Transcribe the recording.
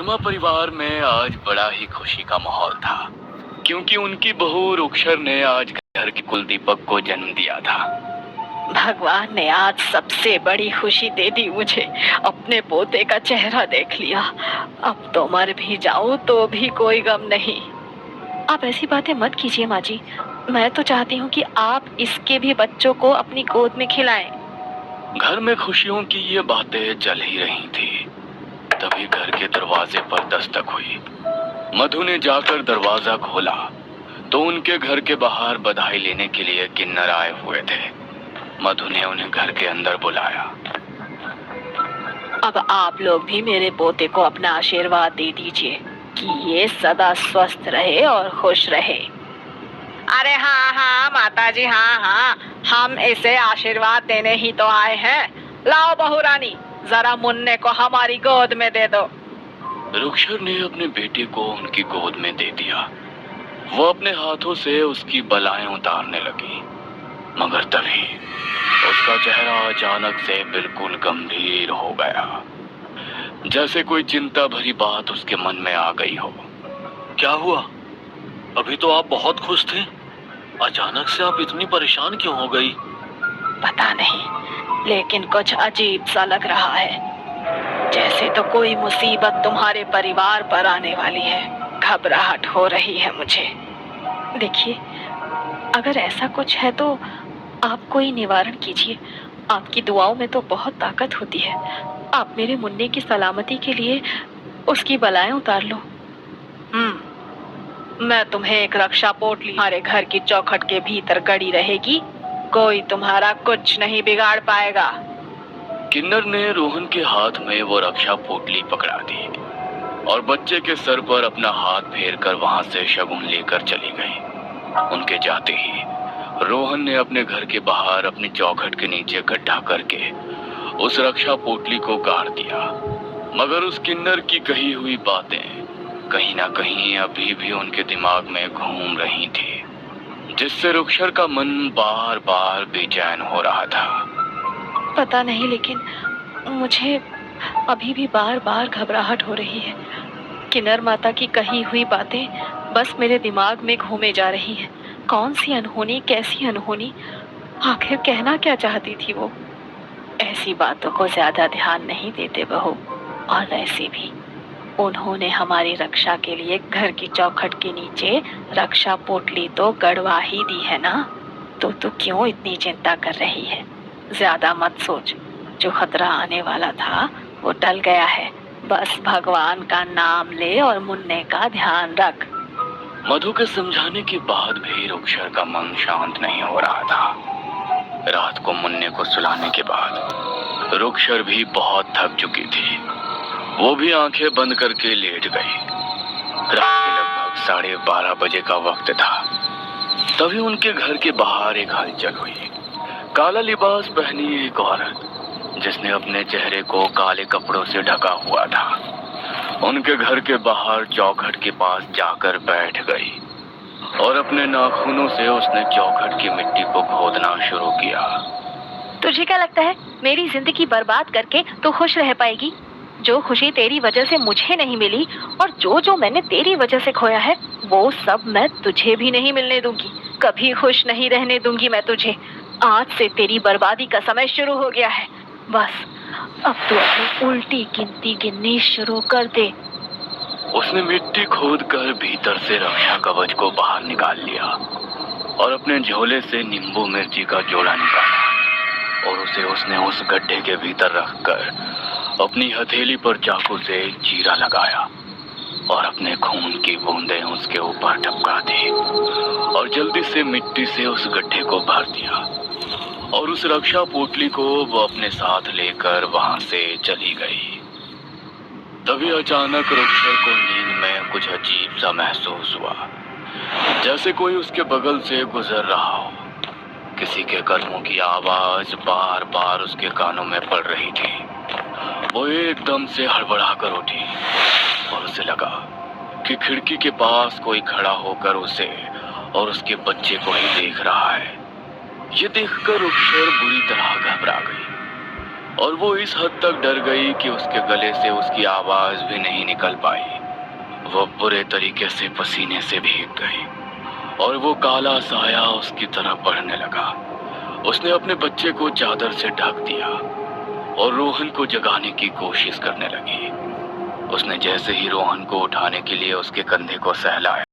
शर्मा परिवार में आज बड़ा ही खुशी का माहौल था, क्योंकि उनकी बहू रुक्षर ने आज घर के कुल दीपक को जन्म दिया था। भगवान ने आज सबसे बड़ी खुशी दे दी मुझे। अपने पोते का चेहरा देख लिया। अब तो मर भी जाऊं तो भी कोई गम नहीं। आप ऐसी बातें मत कीजिए माँ जी। मैं तो चाहती हूँ कि आप इसके भी बच्चों को अपनी गोद में खिलाएं। घर में खुशियों की ये बातें चल ही रही थी, तभी घर के दरवाजे पर दस्तक हुई। मधु ने जाकर दरवाजा खोला तो उनके घर के बाहर बधाई लेने के लिए किन्नर आए हुए थे। मधु ने उन्हें घर के अंदर बुलाया। अब आप लोग भी मेरे पोते को अपना आशीर्वाद दे दीजिए कि ये सदा स्वस्थ रहे और खुश रहे। अरे हाँ हाँ माता जी, हाँ, हम इसे आशीर्वाद देने ही तो आए हैं। लाओ बहू रानी, जरा मुन्ने को हमारी गोद में दे दो। रुक्षर ने अपने बेटे को उनकी गोद में दे दिया। वो अपने हाथों से उसकी बलाएं उतारने लगी, मगर तभी उसका चेहरा अचानक से बिल्कुल गंभीर हो गया, जैसे कोई चिंता भरी बात उसके मन में आ गई हो। क्या हुआ? अभी तो आप बहुत खुश थे, अचानक से आप इतनी परेशान क्यों हो गई? पता नहीं, लेकिन कुछ अजीब सा लग रहा है, जैसे तो कोई मुसीबत तुम्हारे परिवार पर आने वाली है। घबराहट हो रही है मुझे। देखिए, अगर ऐसा कुछ है तो आप कोई निवारण कीजिए। आपकी दुआओं में तो बहुत ताकत होती है। आप मेरे मुन्ने की सलामती के लिए उसकी बलाएं उतार लो। मैं तुम्हें एक रक्षा पोटली हमारे घर की चौखट के भीतर गड़ी रहेगी। कोई तुम्हारा कुछ नहीं बिगाड़ पाएगा। किन्नर ने रोहन के हाथ में वो रक्षा पोटली पकड़ा दी और बच्चे के सर पर अपना हाथ फेरकर वहां से शगुन लेकर चली गई। उनके जाते ही रोहन ने अपने घर के बाहर अपनी चौखट के नीचे गड्ढा करके उस रक्षा पोटली को गाड़ दिया। मगर उस किन्नर की कही हुई बातें कहीं ना कहीं अभी भी उनके दिमाग में घूम रही थी, जिससे रुक्षर का मन बार बार बेचैन हो रहा था। पता नहीं, लेकिन मुझे अभी भी बार बार घबराहट हो रही है। किन्नर माता की कही हुई बातें बस मेरे दिमाग में घूमे जा रही हैं। कौन सी अनहोनी, कैसी अनहोनी, आखिर कहना क्या चाहती थी वो? ऐसी बातों को ज्यादा ध्यान नहीं देते बहू। और वैसे भी उन्होंने हमारी रक्षा के लिए घर की चौखट के नीचे रक्षा पोटली तो गड़वा ही दी है ना, तो तू क्यों इतनी चिंता कर रही है? ज्यादा मत सोच। जो खतरा आने वाला था वो टल गया है। बस भगवान का नाम ले और मुन्ने का ध्यान रख। मधु के समझाने के बाद भी रुक्षर का मन शांत नहीं हो रहा था। रात को मुन्ने को सुलाने के बाद रुक्षर भी बहुत थक चुकी थी। वो भी आंखें बंद करके लेट गई। रात के लगभग 12:30 बजे का वक्त था। तभी उनके घर के बाहर एक हलचल हुई। काला लिबास पहनी एक औरत, जिसने अपने चेहरे को काले कपड़ों से ढका हुआ था, उनके घर के बाहर चौखट के पास जाकर बैठ गई और अपने नाखूनों से उसने चौखट की मिट्टी को खोदना शुरू किया। तुझे क्या लगता है मेरी जिंदगी बर्बाद करके तू खुश रह पाएगी? जो खुशी तेरी वजह से मुझे नहीं मिली और जो मैंने तेरी वजह से खोया है, वो सब मैं तुझे भी नहीं मिलने दूंगी। कभी खुश नहीं रहने दूंगी मैं तुझे। आज से तेरी बर्बादी का समय शुरू हो गया है। बस अब तू अपनी उल्टी गिनती गिननी शुरू कर दे। उसने मिट्टी खोदकर भीतर से रक्षा कवच को बाहर निकाल लिया और अपने झोले से नींबू मिर्ची का जोड़ा निकाला और उसे उसने उस गड्ढे के भीतर रखकर अपनी हथेली पर चाकू से चीरा लगाया और अपने खून की बूंदें उसके ऊपर टपका दी और जल्दी से मिट्टी से उस गड्ढे को भर दिया और उस रक्षा पोटली को वो अपने साथ लेकर वहां से चली गई। तभी अचानक रुक्षर को नींद में कुछ अजीब सा महसूस हुआ, जैसे कोई उसके बगल से गुजर रहा हो। किसी के कदमों की आवाज बार बार उसके कानों में पड़ रही थी। वो एकदम से हड़बड़ा कर उठी और उसे लगा कि खिड़की के पास कोई खड़ा होकर उसे और उसके बच्चे को ही देख रहा है। ये देखकर रुक्षर बुरी तरह घबरा गई और वो इस हद तक डर गई कि उसके गले से उसकी आवाज भी नहीं निकल पाई। वो बुरे तरीके से पसीने से भीग गई और वो काला साया उसकी तरफ बढ़ने लगा। उसने अपने बच्चे को चादर से ढक दिया और रोहन को जगाने की कोशिश करने लगी। उसने जैसे ही रोहन को उठाने के लिए उसके कंधे को सहलाया,